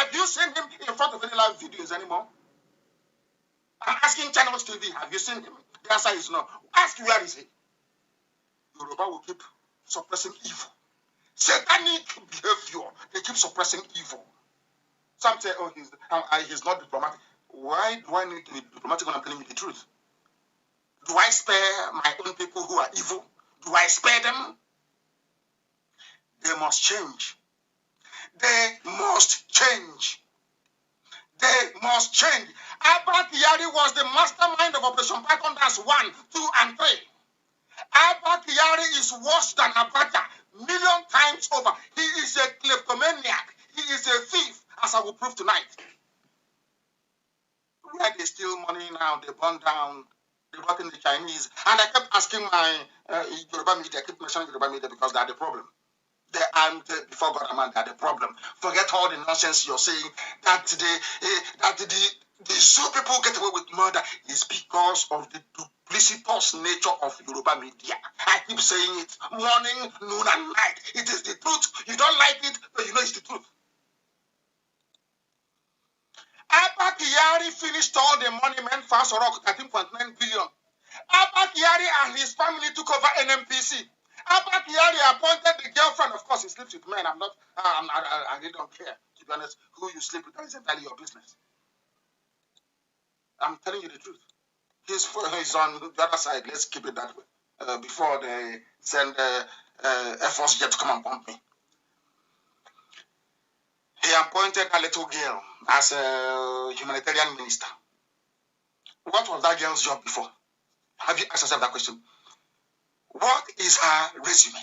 Have you seen him in front of any live videos anymore? I'm asking Channels TV, have you seen him? The answer is no. Ask where is he? Yoruba will keep suppressing evil. Satanic behavior, they keep suppressing evil. Some say, oh, he's not diplomatic. Why do I need to be diplomatic when I'm telling you the truth? Do I spare my own people who are evil? Do I spare them? They must change. They must change. They must change. Abba Kyari was the mastermind of Operation Python Dance 1, 2, and 3. Abba Kyari is worse than Abacha, million times over. He is a kleptomaniac. He is a thief, as I will prove tonight. Where they steal money now, they burn down, they brought in the Chinese. And I kept asking my Yoruba media, I keep mentioning Yoruba media because they are the problem. They are, before God and man, they are the problem. Forget all the nonsense you're saying that the Zoo people get away with murder is because of the duplicitous nature of Yoruba media. I keep saying it morning, noon, and night. It is the truth. You don't like it, but you know it's the truth. Abba Kyari finished all the money meant for Sorok, 13.9 billion. Abba Kyari and his family took over NMPC. Abba Kyari appointed the girlfriend. Of course, he sleeps with men. I really don't care. To be honest, who you sleep with, that is entirely your business. I'm telling you the truth. He's on the other side. Let's keep it that way. Before they send Air Force jet to come and pump me. He appointed a little girl as a humanitarian minister. What was that girl's job before? Have you asked yourself that question? What is her resume?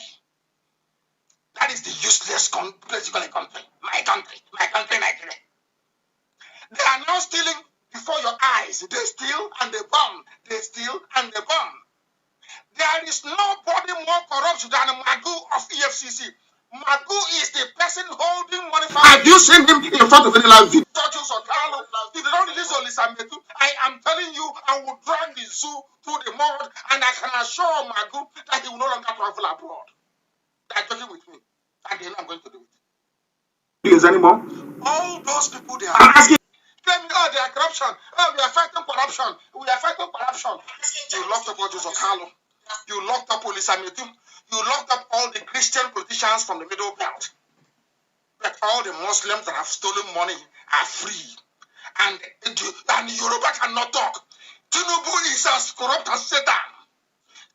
That is the useless political country. My country, Nigeria. They are now stealing before your eyes. They steal and they bomb. They steal and they bomb. There is nobody more corrupt than Magu of EFCC. Magu is the person holding money from. Have you seen him in front of any live video? If they don't release Olisametu, I am telling you, I will drag the zoo through the mud, and I can assure Magu that he will no longer travel abroad. They're joking with me, and they're not going to do it. Is anymore? All those people they are asking, claiming, oh, they are corruption. Oh, we are fighting corruption. We are fighting corruption. You locked up Ojo Carlo. You locked up Olisametu. You locked up all the Christian politicians from the Middle Belt. But all the Muslims that have stolen money are free. And Yoruba cannot talk. Tinubu is as corrupt as Satan.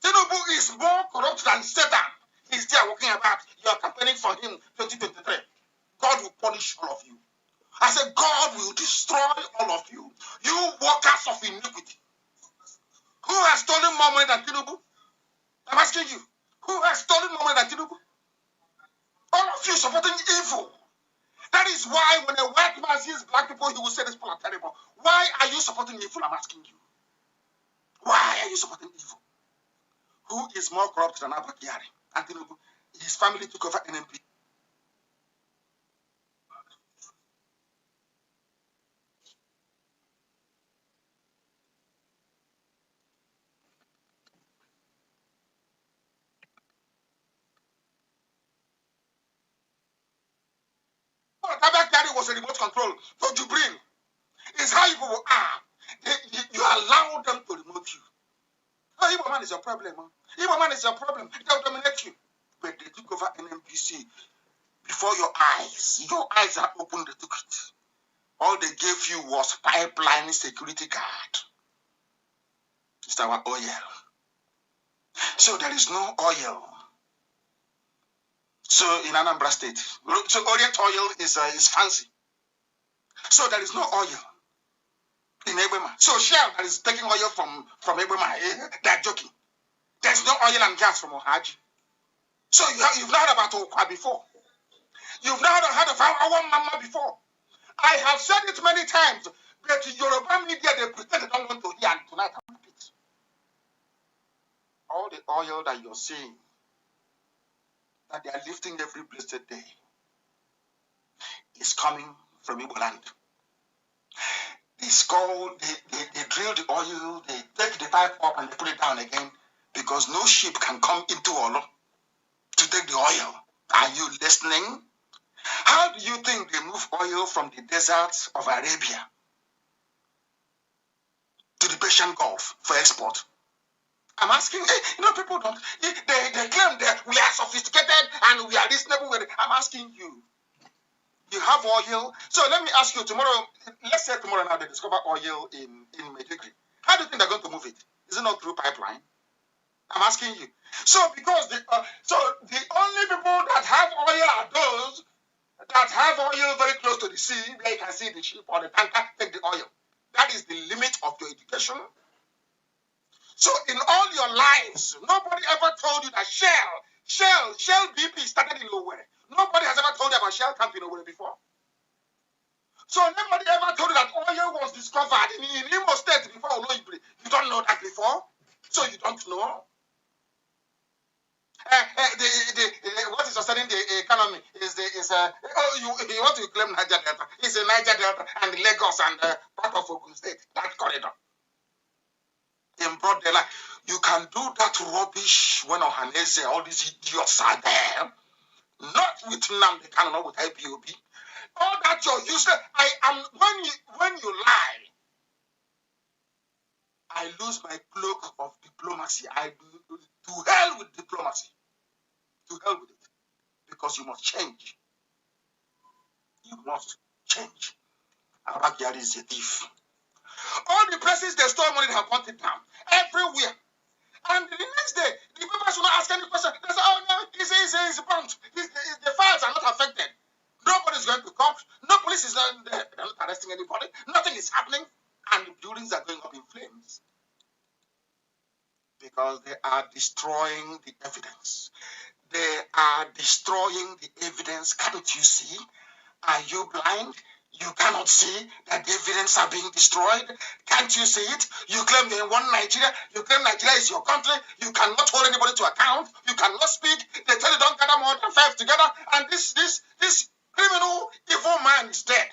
Tinubu is more corrupt than Satan. He's there walking about. You are campaigning for him 2023. God will punish all of you. I said, God will destroy all of you. You workers of iniquity. Who has stolen more money than Tinubu? I'm asking you. Who has stolen more money than Tinubu? All of you supporting evil. That is why when a white man sees black people, he will say these people are terrible. Why are you supporting evil? I'm asking you. Why are you supporting evil? Who is more corrupt than Abba Kyari and Tinubu? His family took over NMP. Abba Kyari was a remote control for Jubrin. It's how you people are. You allow them to remote you. Oh, Igbo man is your problem. Igbo man is your problem. They'll dominate you. But they took over NMPC before your eyes. Your eyes are open, they took it. All they gave you was pipeline security guard. It's our oil. So there is no oil. So in Anambra State, so Orient oil is fancy. So there is no oil in Ebema. So Shell that is taking oil from Ebema, they're joking. There's no oil and gas from Ohaji. So you've not heard about Okwa before. You've not heard of our mama before. I have said it many times, but Yoruba media, they pretend they don't want to hear, and tonight I repeat. All the oil that you're seeing, that they are lifting every blessed day, is coming from Igbo land. It's called, they drill the oil, they take the pipe up and they put it down again, because no ship can come into Olo to take the oil. Are you listening? How do you think they move oil from the deserts of Arabia to the Persian Gulf for export? I'm asking, people don't, they claim that we are sophisticated and we are reasonable. I'm asking you, you have oil. So let me ask you tomorrow, let's say tomorrow now they discover oil in Medjugorje. How do you think they're going to move it? Is it not through pipeline? I'm asking you. So because the only people that have oil are those that have oil very close to the sea, where you can see the ship or the tanker take the oil. That is the limit of your education. So in all your lives, nobody ever told you that Shell BP started in Owerri. Nobody has ever told you about Shell camp in Owerri before. So nobody ever told you that oil was discovered in Imo State before Oloibiri. You don't know that before, so you don't know. What is concerning the economy is you want to claim Niger Delta. It's a Niger Delta and Lagos and part of Ogun State, that corridor. In broad daylight, you can do that rubbish when Ohanese, all these idiots are there. Not with Nnamdi Kanu, not with IPOB. All that you're useless. When you lie, I lose my cloak of diplomacy. To hell with diplomacy. To hell with it. Because you must change. You must change. Abagyari is a thief. All the places they store money, they have burnt it down. Everywhere. And the next day, the people should not ask any question. They say, oh no, it's burnt. The files are not affected. Nobody is going to come. No police is not there. They're not arresting anybody. Nothing is happening. And the buildings are going up in flames. Because they are destroying the evidence. They are destroying the evidence. Can't you see? Are you blind? You cannot see that the evidence are being destroyed. Can't you see it? You claim you're in one Nigeria. You claim Nigeria is your country. You cannot hold anybody to account. You cannot speak. They tell you don't gather more than 5 together. And this criminal, evil man is dead.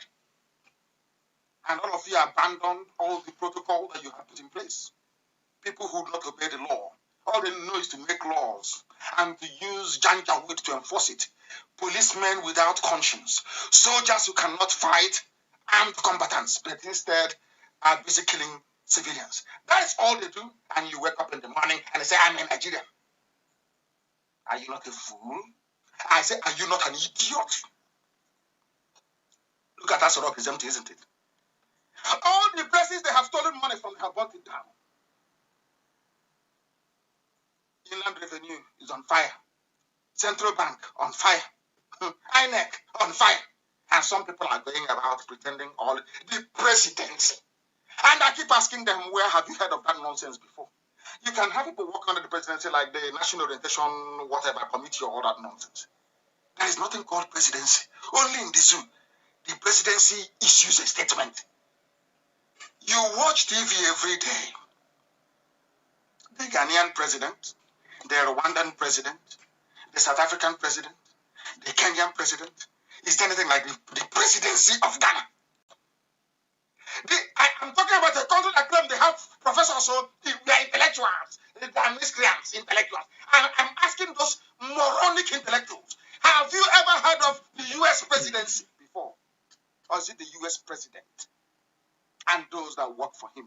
And all of you abandoned all the protocol that you have put in place. People who do not obey the law. All they know is to make laws and to use janjaweed to enforce it. Policemen without conscience. Soldiers who cannot fight, armed combatants, but instead are busy killing civilians. That is all they do. And you wake up in the morning and they say, I'm a Nigerian. Are you not a fool? I say, are you not an idiot? Look at that rock is empty, isn't it? All the places they have stolen money from, they have burnt it down. Inland Revenue is on fire. Central Bank on fire. INEC on fire. And some people are going about pretending all the presidency. And I keep asking them, where have you heard of that nonsense before? You can have people work under the presidency like the National Orientation, whatever, committee or all that nonsense. There is nothing called presidency. Only in the zoo, the presidency issues a statement. You watch TV every day. The Ghanaian president, the Rwandan president, the South African president, the Kenyan president. Is there anything like the presidency of Ghana? I'm talking about a country that claims they have professors, so they are intellectuals. They are miscreants, intellectuals. I'm asking those moronic intellectuals, have you ever heard of the U.S. presidency before? Or is it the U.S. president and those that work for him?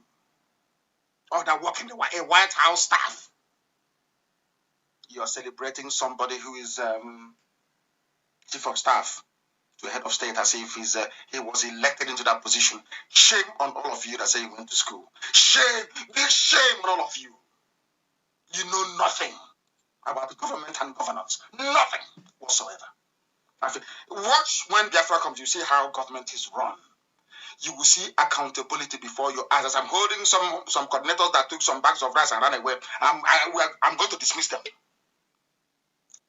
Or that work in the White House staff? You're celebrating somebody who is chief of staff to head of state as if he was elected into that position. Shame on all of you that say you went to school. Shame, big shame on all of you. You know nothing about the government and governance. Nothing whatsoever. Watch when Biafra comes, you see how government is run. You will see accountability before your eyes. As I'm holding some coordinators that took some bags of rice and ran away, I'm going to dismiss them.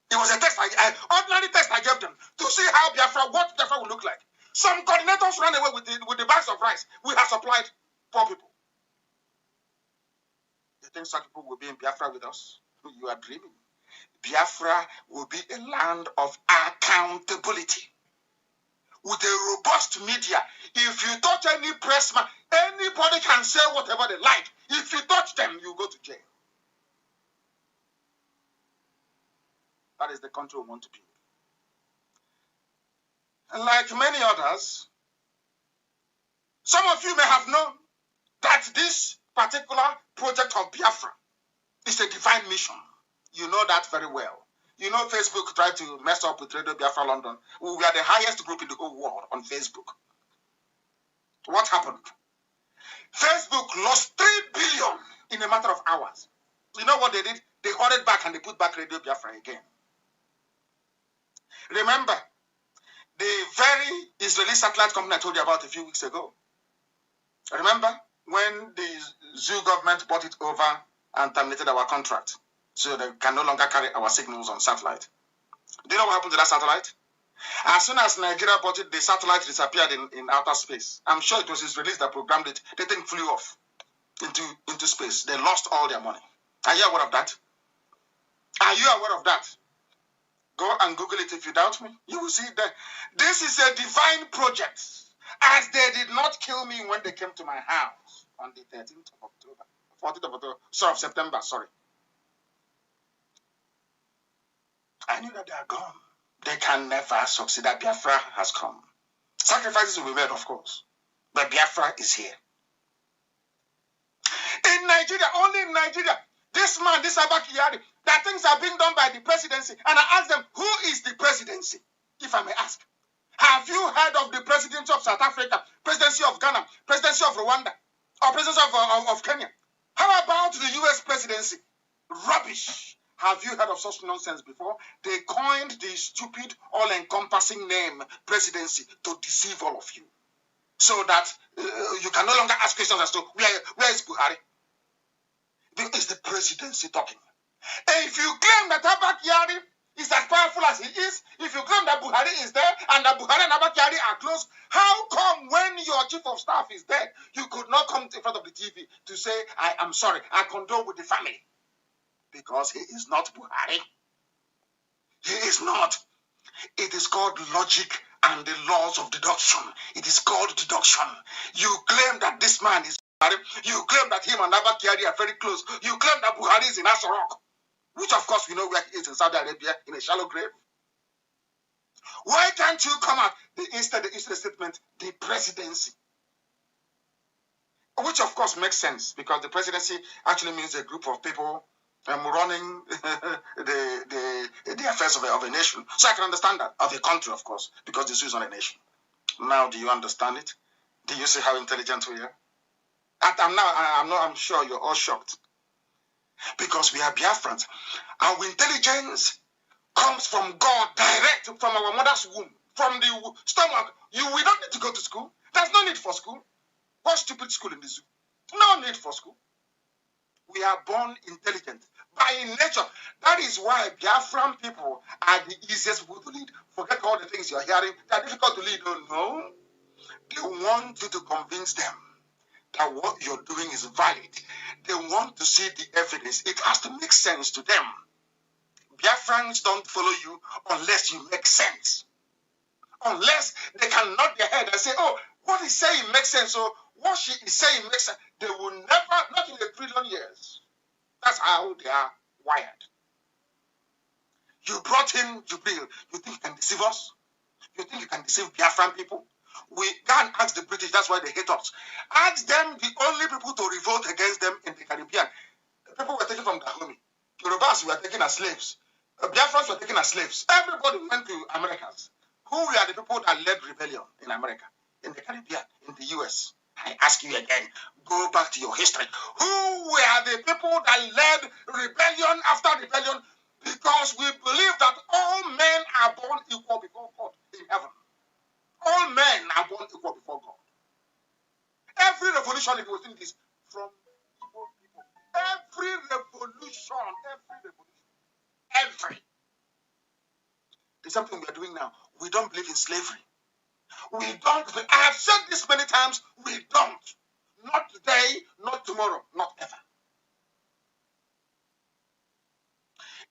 It was a test, ordinary test I gave them to see how what Biafra will look like. Some coordinators ran away with the bags of rice we have supplied poor people. You think such people will be in Biafra with us? You are dreaming. Biafra will be a land of accountability. With a robust media. If you touch any pressman, anybody can say whatever they like. If you touch them, you go to jail. That is the country we want to be. like many others, some of you may have known that this particular project of Biafra is a divine mission. You know that very well. You know Facebook tried to mess up with Radio Biafra London. We are the highest group in the whole world on Facebook. What happened? Facebook lost 3 billion in a matter of hours. You know what they did? They hurried back and they put back Radio Biafra again. Remember, the very Israeli satellite company I told you about a few weeks ago. Remember when the zoo government bought it over and terminated our contract so they can no longer carry our signals on satellite? Do you know what happened to that satellite? As soon as Nigeria bought it, the satellite disappeared in outer space. I'm sure it was Israelis that programmed it. The thing flew off into space. They lost all their money. Are you aware of that? Are you aware of that? Go and Google it if you doubt me. You will see that this is a divine project. As they did not kill me when they came to my house on the 13th of October, 14th of October, sorry, of September, sorry. I knew that they are gone. They can never succeed. That Biafra has come. Sacrifices will be made, of course. But Biafra is here. In Nigeria, only in Nigeria, this man, this Abakiyari, that things are being done by the presidency. And I ask them, who is the presidency? If I may ask. Have you heard of the presidency of South Africa, presidency of Ghana, presidency of Rwanda, or presidency of Kenya? How about the US presidency? Rubbish. Have you heard of such nonsense before? They coined the stupid, all-encompassing name presidency to deceive all of you. So that you can no longer ask questions as to where is Buhari? It's the presidency talking. And if you claim that Abakiyari is as powerful as he is, if you claim that Buhari is there and that Buhari and Abakiyari are close, how come when your chief of staff is dead, you could not come in front of the TV to say, I am sorry, I condole with the family? Because he is not Buhari. He is not. It is called logic and the laws of deduction. It is called deduction. You claim that this man is Buhari. You claim that him and Abakiyari are very close. You claim that Buhari is in Asarok, which of course we know where he is in Saudi Arabia, in a shallow grave. Why can't you come out instead of the statement, the presidency? Which of course makes sense, because the presidency actually means a group of people running the affairs of a nation. So I can understand that, of a country, of course, because this is not a nation. Now, do you understand it? Do you see how intelligent we are? I'm sure you're all shocked. Because we are Biafrans. Our intelligence comes from God, direct from our mother's womb, from the stomach. We don't need to go to school. There's no need for school. What stupid school in the zoo? No need for school. We are born intelligent by nature. That is why Biafran people are the easiest people to lead. Forget all the things you're hearing. They're difficult to lead. Don't know. They want you to convince them that what you're doing is valid. They want to see the evidence. It has to make sense to them. Biafrans don't follow you unless you make sense. Unless they can nod their head and say, oh, what he's saying makes sense. So what she is saying makes sense. They will never, not in a trillion years. That's how they are wired. You brought in Jubril. You think you can deceive us? You think you can deceive Biafran people? We can't ask the British, that's why they hate us. Ask them, the only people to revolt against them in the Caribbean. The people were taken from Dahomey. Yorubas were taken as slaves. Biafrans were taken as slaves. Everybody went to Americans. Who were the people that led rebellion in America, in the Caribbean, in the US? I ask you again, go back to your history. Who were the people that led rebellion after rebellion? Because we believe that all men are born equal before God in heaven. All men are born equal before God. Every revolution, if you think this, from Igbo people, every revolution. There's something we are doing now. We don't believe in slavery. We don't. I have said this many times. We don't. Not today, not tomorrow, not ever.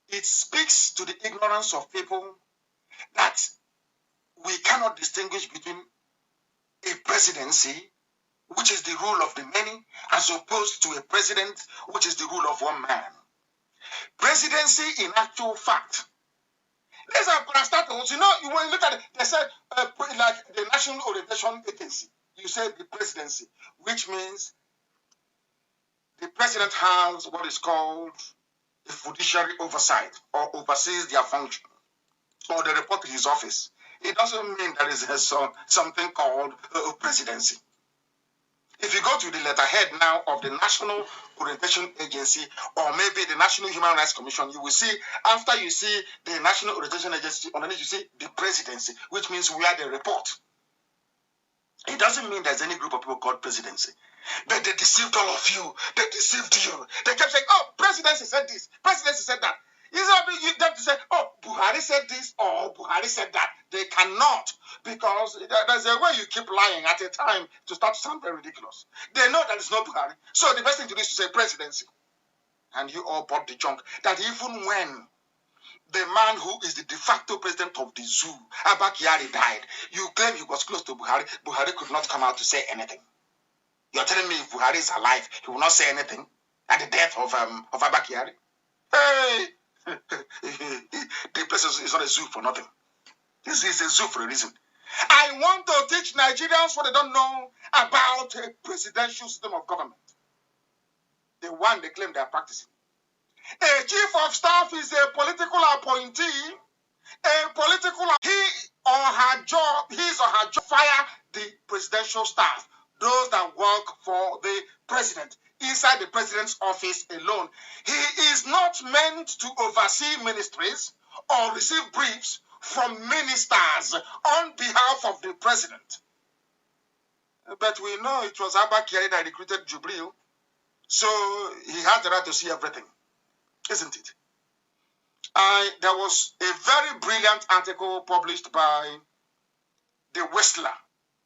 It speaks to the ignorance of people that we cannot distinguish between a presidency, which is the rule of the many, as opposed to a president, which is the rule of one man. Presidency, in actual fact, These are parastatals. You know, when you look at it, they said, like the National Orientation Agency, you said the presidency, which means the president has what is called a fiduciary oversight or oversees their function or they report to his office. It doesn't mean there is something called presidency. If you go to the letterhead now of the National Orientation Agency or maybe the National Human Rights Commission, you will see, after you see the National Orientation Agency, underneath you see the presidency, which means where they report. It doesn't mean there's any group of people called presidency. But they deceived all of you. They deceived you. They kept saying, oh, presidency said this, presidency said that. You have to say, oh, Buhari said this or Buhari said that. They cannot, because there's a way you keep lying at a time to start to sound very ridiculous. They know that it's not Buhari. So the best thing to do is to say presidency. And you all bought the junk. That even when the man who is the de facto president of the zoo, Abba Kyari, died, you claim he was close to Buhari. Buhari could not come out to say anything. You're telling me if Buhari is alive, he will not say anything at the death of Abba Kyari? Hey! The place is not a zoo for nothing. This is a zoo for a reason. I want to teach Nigerians what they don't know about a presidential system of government. The one they claim they are practicing. A chief of staff is a political appointee. He or her job, his or her job, fire the presidential staff, those that work for the president. Inside the president's office alone. He is not meant to oversee ministries or receive briefs from ministers on behalf of the president. But we know it was Abba Kyari that recruited Jubril, so he has the right to see everything, isn't it? There was a very brilliant article published by The Whistler.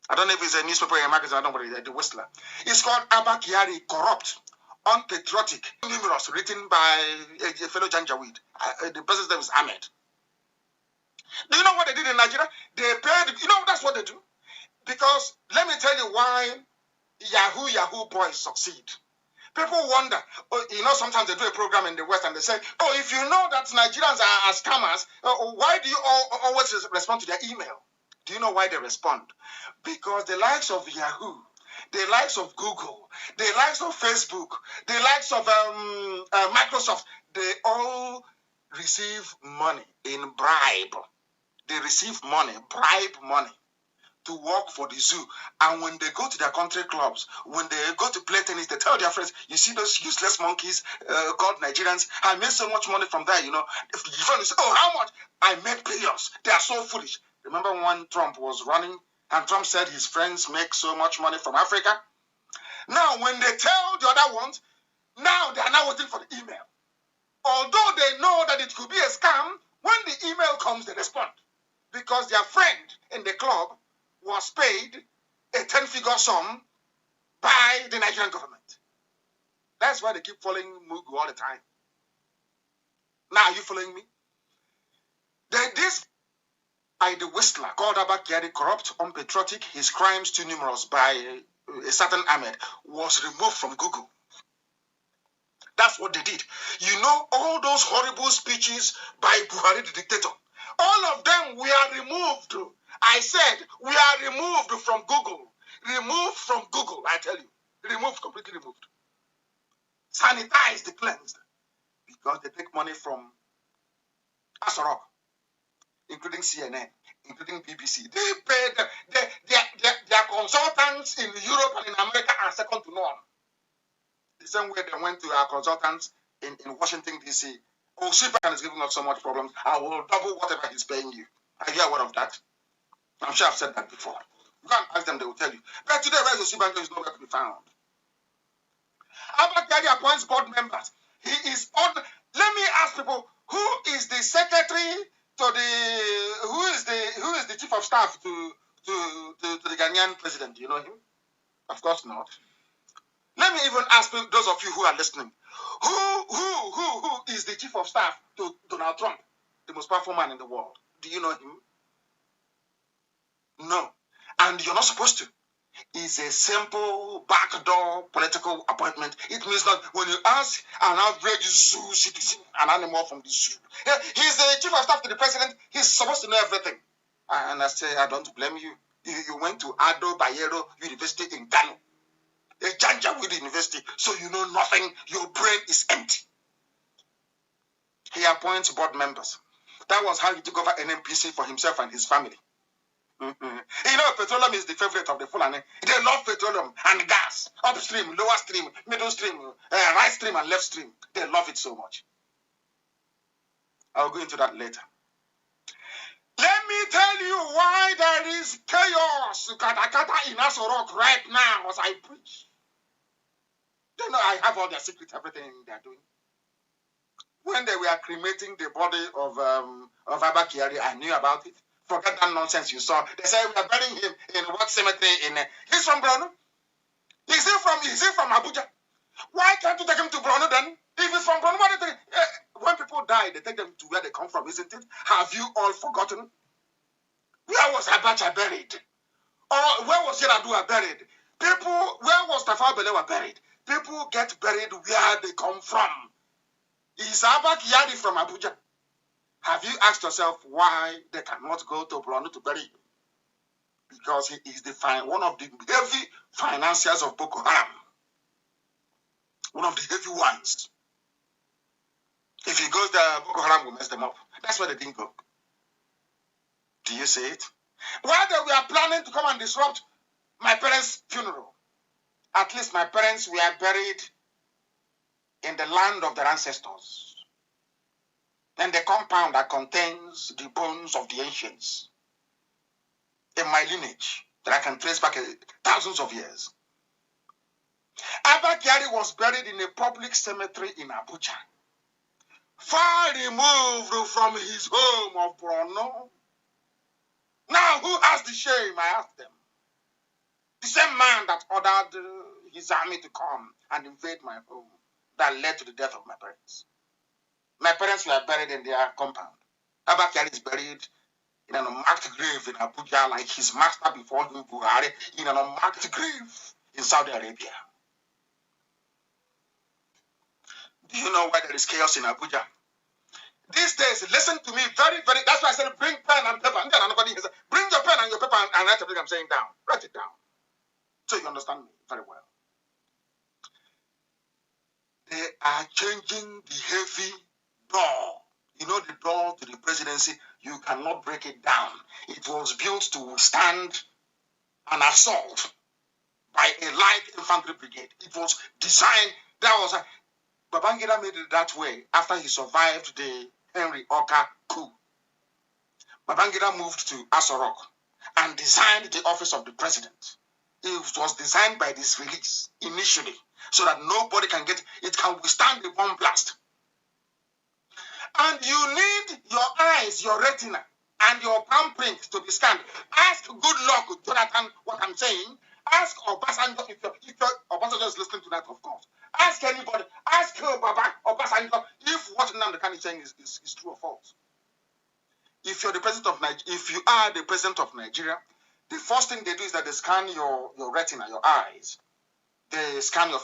I don't know if it's a newspaper or a magazine, I don't know what it is, The Whistler. It's called Abba Kyari, Corrupt, Unpatriotic, Numerous, written by a fellow Janjaweed. The person's name is Ahmed. Do you know what they did in Nigeria? They paid, that's what they do. Because let me tell you why Yahoo boys succeed. People wonder, sometimes they do a program in the West and they say, oh, if you know that Nigerians are scammers, why do you always respond to their email? Do you know why they respond? Because the likes of Yahoo, the likes of Google, the likes of Facebook, the likes of Microsoft, they all receive money in bribe. They receive money, bribe money, to work for the zoo. And when they go to their country clubs, when they go to play tennis, they tell their friends, you see those useless monkeys called Nigerians? I made so much money from that, If you say, oh, how much? I made billions. They are so foolish. Remember when Trump was running and Trump said his friends make so much money from Africa? Now, when they tell the other ones, now they are now waiting for the email. Although they know that it could be a scam, when the email comes, they respond. Because their friend in the club was paid a 10-figure sum by the Nigerian government. That's why they keep following Mugu all the time. Now, are you following me? Then this by the Whistler, called Abba Kyari, Corrupt, Unpatriotic, His Crimes Too Numerous, by a certain Ahmed, was removed from Google. That's what they did. All those horrible speeches by Buhari the dictator, all of them were removed. I said, we are removed from Google. Removed from Google, I tell you. Removed, completely removed. Sanitized, cleansed. Because they take money from Asarok, including CNN, including BBC. They pay their consultants in Europe and in America are second to none. The same way they went to our consultants in Washington, D.C. Oh, Superman is giving us so much problems. I will double whatever he's paying you. Are you aware of that? I'm sure I've said that before. You can't ask them, they will tell you. But today, where is the Superman is nowhere to be found. Abba Kyari appoints board members. He is on. Let me ask people, who is the secretary to the who is the chief of staff to the Ghanaian president? Do you know him? Of course not. Let me even ask those of you who are listening. Who is the chief of staff to Donald Trump, the most powerful man in the world? Do you know him? No. And you're not supposed to. is a simple backdoor political appointment. It means that when you ask an average zoo citizen, an animal from the zoo, he's the chief of staff to the president, he's supposed to know everything. And I say, I don't blame you. You went to Ado Bayero University in Kanu, a Janjaweed University, so you know nothing. Your brain is empty. He appoints board members. That was how he took over NNPC for himself and his family. You know, petroleum is the favorite of the Fulani. They love petroleum and gas, upstream, lower stream, middle stream, right stream, and left stream. They love it so much. I'll go into that later. Let me tell you why there is chaos in Aso Rock right now as I preach. You know, I have all their secrets, everything they're doing. When they were cremating the body of Abba Kyari, I knew about it. Forget that nonsense you saw. They said we are burying him in what cemetery? He's from Brno. Is he from Abuja? Why can't you take him to Brno then? If he's from Brno, what they when people die, they take them to where they come from, isn't it? Have you all forgotten? Where was Abacha buried? Or where was Yaradua buried? Where was Tafawa Balewa buried? People get buried where they come from. Is Abba Kyari from Abuja? Have you asked yourself why they cannot go to Brno to bury him? Because he is one of the heavy financiers of Boko Haram. One of the heavy ones. If he goes there, Boko Haram will mess them up. That's why they didn't go. Do you see it? While they were planning to come and disrupt my parents' funeral, at least my parents were buried in the land of their ancestors. And the compound that contains the bones of the ancients in my lineage that I can trace back thousands of years. Abba Kyari was buried in a public cemetery in Abuja, far removed from his home of Brno. Now, who has the shame? I asked them. The same man that ordered his army to come and invade my home that led to the death of my parents. My parents were buried in their compound. Abba Kyari is buried in an unmarked grave in Abuja, like his master before him, Buhari, in an unmarked grave in Saudi Arabia. Do you know why there is chaos in Abuja? These days, listen to me very, very, that's why I said bring pen and paper. Bring your pen and your paper and write everything I'm saying down. Write it down. So you understand me very well. They are changing the heavy door. You know the door to the presidency, you cannot break it down. It was built to withstand an assault by a light infantry brigade. It was designed, Babangida made it that way after he survived the Henry Oka coup. Babangida moved to Aso Rock and designed the office of the president. It was designed by this release initially so that nobody can get it, can withstand the bomb blast. And you need your eyes, your retina, and your palm print to be scanned. Ask good luck, Jonathan, what I'm saying. Ask Obasanjo, if Obasanjo is listening to that, of course. Ask anybody. Ask Baba Obasanjo if what Nnamdi Kanu is saying is true or false. If you're the president of Nigeria, if you are the president of Nigeria, the first thing they do is that they scan your retina, your eyes. They scan your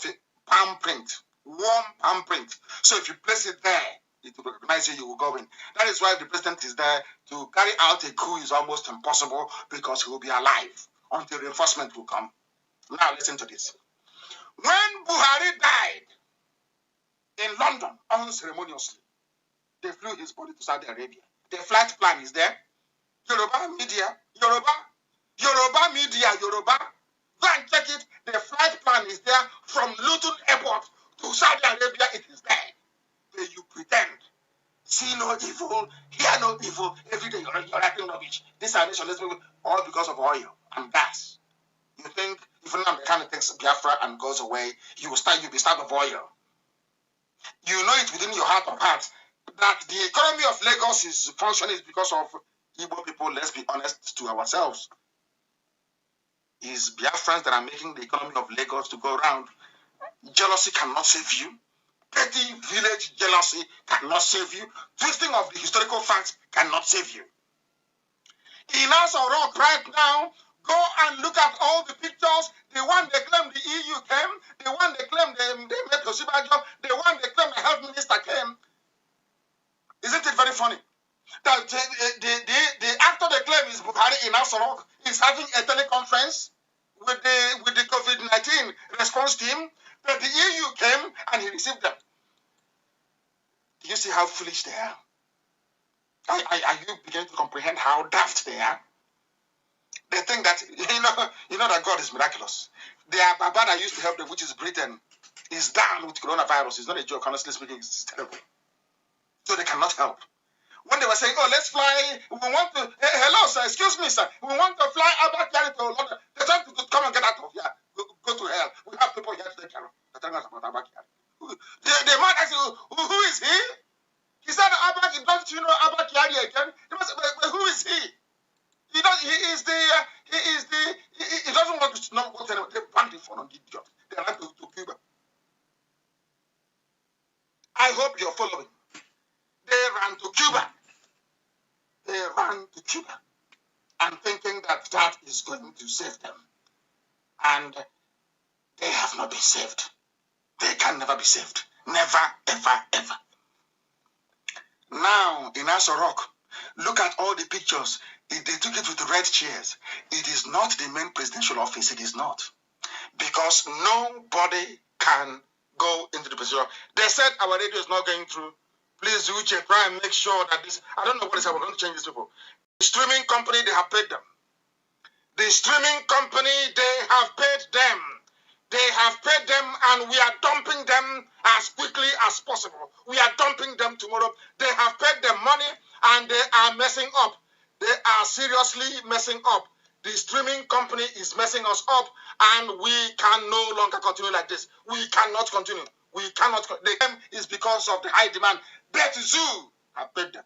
palm print, warm palm print. So if you place it there, it will recognize you will go in. That is why if the president is there, to carry out a coup is almost impossible because he will be alive until reinforcement will come. Now listen to this. When Buhari died in London unceremoniously, they flew his body to Saudi Arabia. The flight plan is there. Yoruba media. Go and check it. The flight plan is there from Luton Airport to Saudi Arabia. It is there. You pretend. See no evil, hear no evil. Every day you're writing rubbish. This nation, all because of oil and gas. You think if Nnamdi Kanu takes Biafra and goes away, you'll be starved of oil. You know it within your heart of hearts that the economy of Lagos is functioning because of Igbo people. Let's be honest to ourselves. It's Biafrans that are making the economy of Lagos to go around. Jealousy cannot save you. Petty village jealousy cannot save you. Twisting of the historical facts cannot save you. In Aso Rock right now, Go and look at all the pictures. The one they claim the EU came, the one they claim they made Kosiba job, the one they claim the health minister came. Isn't it very funny? That the actor they claim is Buhari in Asorok is having a teleconference with the COVID-19 response team, that the EU came and he received them. Do you see how foolish they are? Are you beginning to comprehend how daft they are? They think that, you know that God is miraculous. Their Baba that used to help them, which is Britain, is down with coronavirus. It's not a joke, honestly speaking, it's terrible. So they cannot help. When they were saying, oh, let's fly, we want to, hey, hello, sir, excuse me, sir, we want to fly Abakari to London. They told to come and get out of here, go to hell. We have people here to take care of. They're telling us about Abakari. The man asked, who is he? He said, Abakari, don't you know Abakari again? He must say, but who is he? He doesn't want to know what they banned the phone on the job. They ran to Cuba. I hope you're following. They ran to Cuba. They ran to Cuba and thinking that that is going to save them. And they have not been saved. They can never be saved. Never, ever, ever. Now, in Asorok, look at all the pictures. They took it with red chairs. It is not the main presidential office. It is not. Because nobody can go into the presidential. They said our radio is not going through. Please, Uche, try and make sure that this, I don't know what is, we're going to change these people. The streaming company, they have paid them. The streaming company, they have paid them. They have paid them and we are dumping them as quickly as possible. We are dumping them tomorrow. They have paid them money and they are messing up. They are seriously messing up. The streaming company is messing us up and we can no longer continue like this. We cannot continue. We cannot. The game is because of the high demand. Bet Zoo have paid them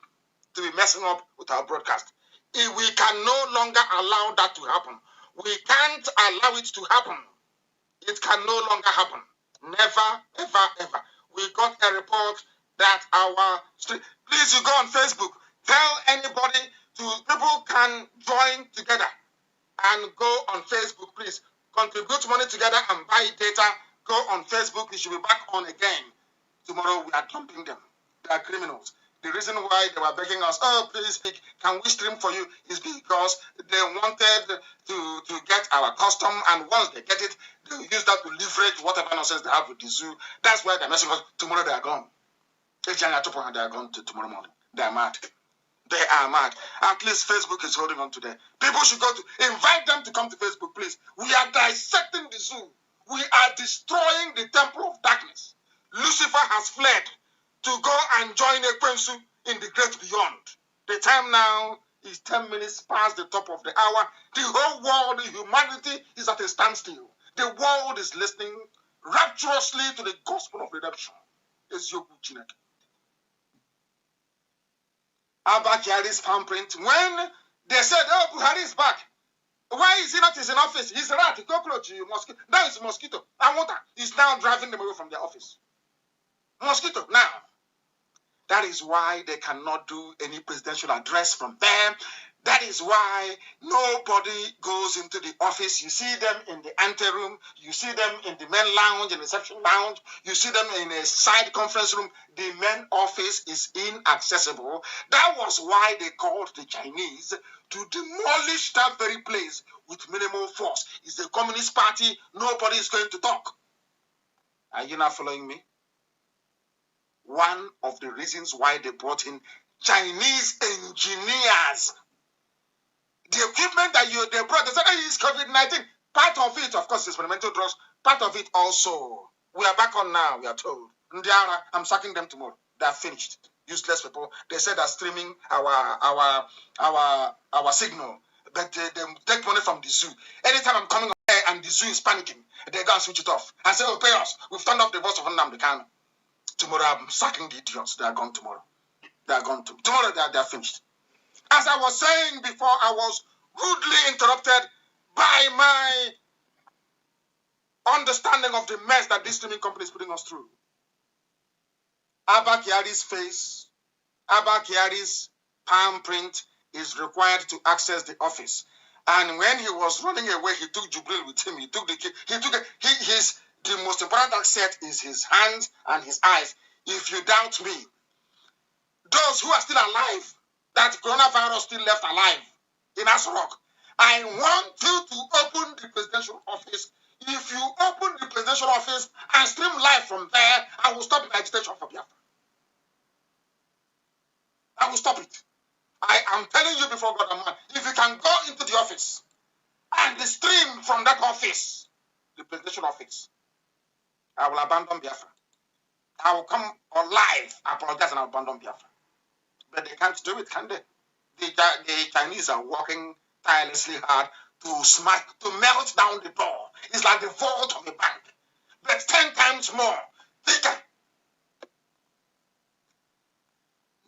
to be messing up with our broadcast. We can no longer allow that to happen. We can't allow it to happen. It can no longer happen. Never, ever, ever. We got a report that our street. Please, you go on Facebook. Tell anybody people can join together and go on Facebook. Please contribute money together and buy data. Go on Facebook. You should be back on again. Tomorrow we are dumping them. They are criminals. The reason why they were begging us, oh, please, can we stream for you, is because they wanted to get our custom, and once they get it, they will use that to leverage whatever nonsense they have with the zoo. That's why they're messing us. Tomorrow they are gone. They are gone tomorrow morning. They are mad. They are mad. At least Facebook is holding on to them. People should go to, invite them to come to Facebook, please. We are dissecting the zoo. We are destroying the temple of darkness. Lucifer has fled to go and join Ekwensu in the great beyond. The time now is 10 minutes past the top of the hour. The whole world, the humanity is at a standstill. The world is listening rapturously to the gospel of redemption. Abba Kyari's palm print. When they said, oh, Buhari is back. Why is he not in his office? He's a rat, a cockroach, mosquito. That is mosquito. And water. He's now driving them away from their office. Mosquito, now. That is why they cannot do any presidential address from there. That is why nobody goes into the office. You see them in the anteroom. You see them in the main lounge, in the reception lounge. You see them in a side conference room. The main office is inaccessible. That was why they called the Chinese to demolish that very place with minimal force. It's the Communist Party. Nobody is going to talk. Are you not following me? One of the reasons why they brought in Chinese engineers. The equipment that they brought, they said, hey, it's COVID-19. Part of it, of course, experimental drugs. Part of it also. We are back on now, we are told. Ndiara, I'm sacking them tomorrow. They are finished. Useless people. They said they're streaming our signal. But they take money from the zoo. Anytime I'm coming on air and the zoo is panicking, they go and switch it off. And say, oh, pay us. We've turned off the voice of Nnamdi Kanu. Tomorrow I'm sacking the idiots. They are gone tomorrow. They are gone tomorrow. They are finished. As I was saying before, I was rudely interrupted by my understanding of the mess that this streaming company is putting us through. Abba Kyari's face, Abba Kyari's palm print is required to access the office. And when he was running away, he took Jubril with him. He took the key. The most important asset is his hands and his eyes. If you doubt me, those who are still alive, that coronavirus still left alive in Asrock, I want you to open the presidential office. If you open the presidential office and stream live from there, I will stop the agitation for Biafra. I will stop it. I am telling you before God and man, if you can go into the office and the stream from that office, the presidential office, I will abandon Biafra. I will come on live, apologize, and I'll abandon Biafra. But they can't do it, can they? The Chinese are working tirelessly hard to melt down the door. It's like the vault of a bank, but 10 times more thicker.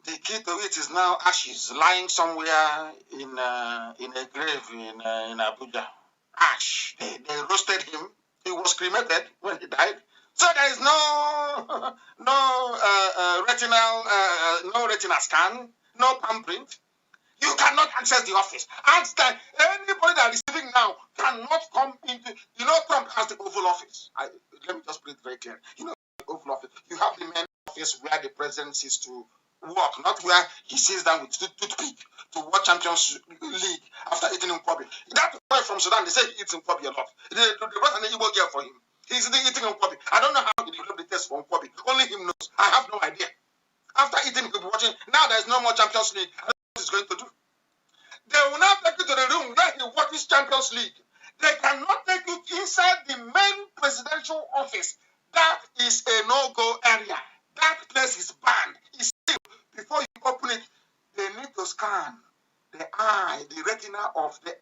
The key to it is now ashes lying somewhere in a grave in Abuja. Ash. They roasted him. He was cremated when he died. So there is no retinal scan, no palm print. You cannot access the office. Ask that anybody that is receiving now cannot come into. You know, Trump has the Oval Office. Let me just put it very clear. You know, the Oval Office. You have the main office where the president sits to work, not where he sits down with toothpick to watch Champions League after eating in Kobe. That boy from Sudan, they say he eats in Kobe a lot. They brought an Igbo girl for him. He's eating in Kobe. I don't know how he developed the taste for Kobe. Only him knows. I have no idea. After eating, he could be watching. Now there's no more Champions League. I don't know what he's going to do. They will now take you to the room where he watches Champions League. They cannot take you inside the main presidential office. That is a no-go area. That place is banned. It's still, before you open it, they need to scan the eye, the retina of the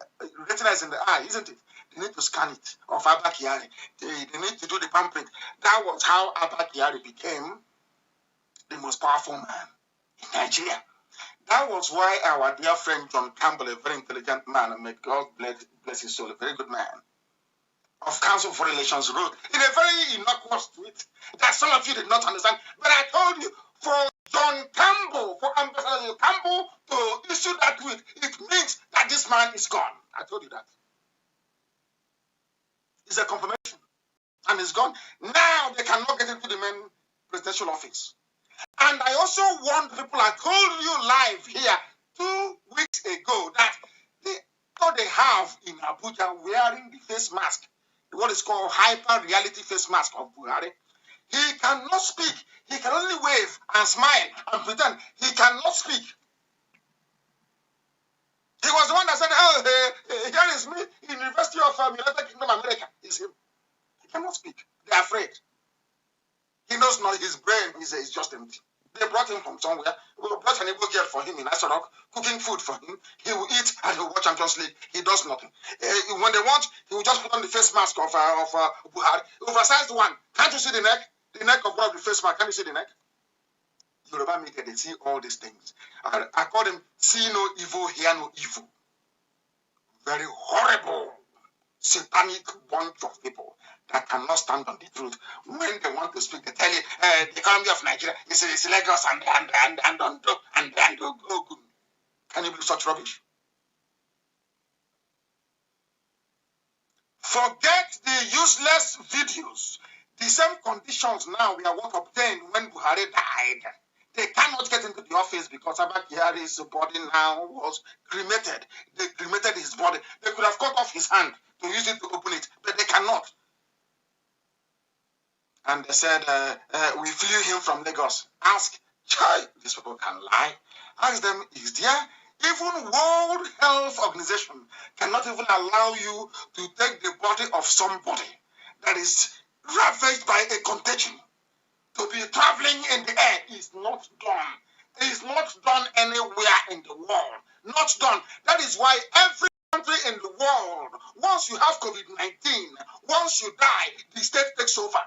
retina is in the eye, isn't it? They need to scan it of Abba Kyari. They need to do the palm print. That was how Abba Kyari became the most powerful man in Nigeria. That was why our dear friend John Campbell, a very intelligent man, and may God bless his soul, a very good man, of Council for Relations, wrote in a very innocuous tweet that some of you did not understand. But I told you, for John Campbell, for Ambassador Campbell to issue that tweet, it means that this man is gone. I told you that. It's a confirmation. And he's gone. Now they cannot get into the main presidential office. And I also warned people, I told you live here 2 weeks ago that they have in Abuja wearing the face mask, what is called hyper reality face mask of Buhari. He cannot speak. He can only wave and smile and pretend. He cannot speak. He was the one that said, oh, here is me in the University of United Kingdom, America. It's him. He cannot speak. They're afraid. He knows not his brain is just empty. They brought him from somewhere. We brought an Igbo girl for him in Asarok, cooking food for him. He will eat and he will watch Champions League. He does nothing. When they want, he will just put on the face mask of Buhari. Oversized one. Can't you see the neck? The neck of one of the face mask. Can you see the neck? Yoruba media, they see all these things. I call them see no evil, hear no evil. Very horrible, satanic bunch of people that cannot stand on the truth. When they want to speak, they tell you the economy of Nigeria is Lagos and don't go good. Can you believe such rubbish? Forget the useless videos. The same conditions now we are what obtained when Buhari died. They cannot get into the office because Abba Kyari's body now was cremated. They cremated his body. They could have cut off his hand to use it to open it, but they cannot. And they said, we flew him from Lagos. Ask, Chai, these people can lie. Ask them, is there even World Health Organization cannot even allow you to take the body of somebody that is ravaged by a contagion to be traveling in the air? Is not done. It is not done anywhere in the world. Not done. That is why every country in the world, once you have COVID-19, once you die, the state takes over.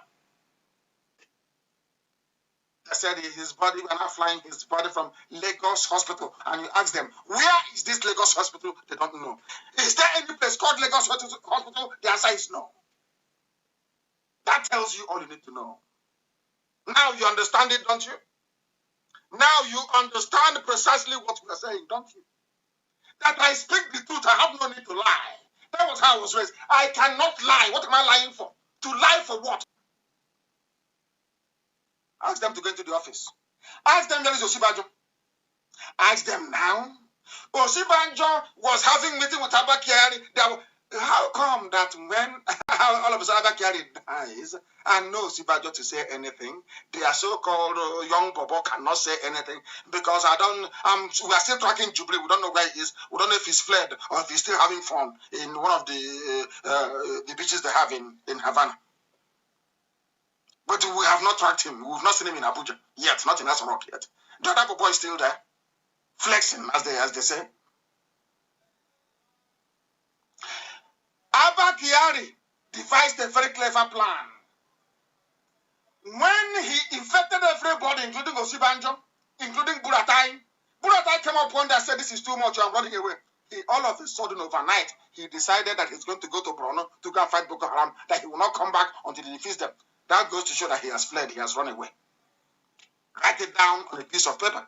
I said his body, we're not flying his body from Lagos Hospital. And you ask them, where is this Lagos Hospital? They don't know. Is there any place called Lagos Hospital? The answer is no. That tells you all you need to know. Now you understand it, don't you? Now you understand precisely what we are saying, don't you? that I speak the truth. I have no need to lie. That was how I was raised. I cannot lie. What am I lying for? To lie for what? Ask them to go into the office. Ask them where is Osibanjo. Ask them now. Osibanjo was having meeting with Abba Kyari. How come that when all of a sudden Abba Kyari dies and no Osibanjo to say anything, their so-called young Bobo cannot say anything because we are still tracking Jubilee. We don't know where he is. We don't know if he's fled or if he's still having fun in one of the beaches they have in Havana. But we have not tracked him. We've not seen him in Abuja yet, not in Aso Rock yet. The other boy is still there, flexing, as they say. Abba Kyari devised a very clever plan. When he infected everybody, including Osibanjo, including Buratai, Buratai came up one day and said, this is too much, I'm running away. All of a sudden, overnight, he decided that he's going to go to Borno to go and fight Boko Haram, that he will not come back until he defeats them. That goes to show that he has fled, he has run away. Write it down on a piece of paper.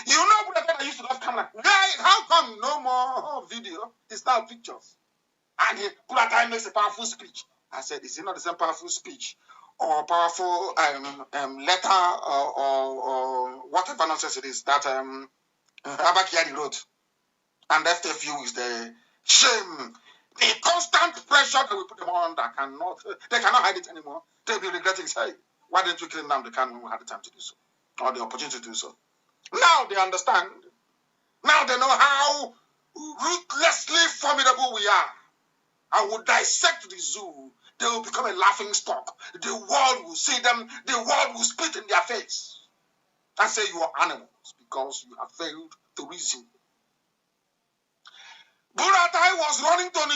You know, Buratai used to love camera. How come no more video? It's now pictures. And Buratai makes a powerful speech. I said, is it not the same powerful speech or powerful letter or whatever nonsense it is that Abba Kyari wrote? And FTFU is the shame, the constant pressure that we put them on that they cannot hide it anymore. They'll be regretting, say, why didn't we kill Nnamdi Kanu when we had the time to do so, or the opportunity to do so? Now they understand. Now they know how ruthlessly formidable we are. I will dissect the zoo. They will become a laughing stock. The world will see them. The world will spit in their face and say you are animals because you have failed to reason. Buratai was running to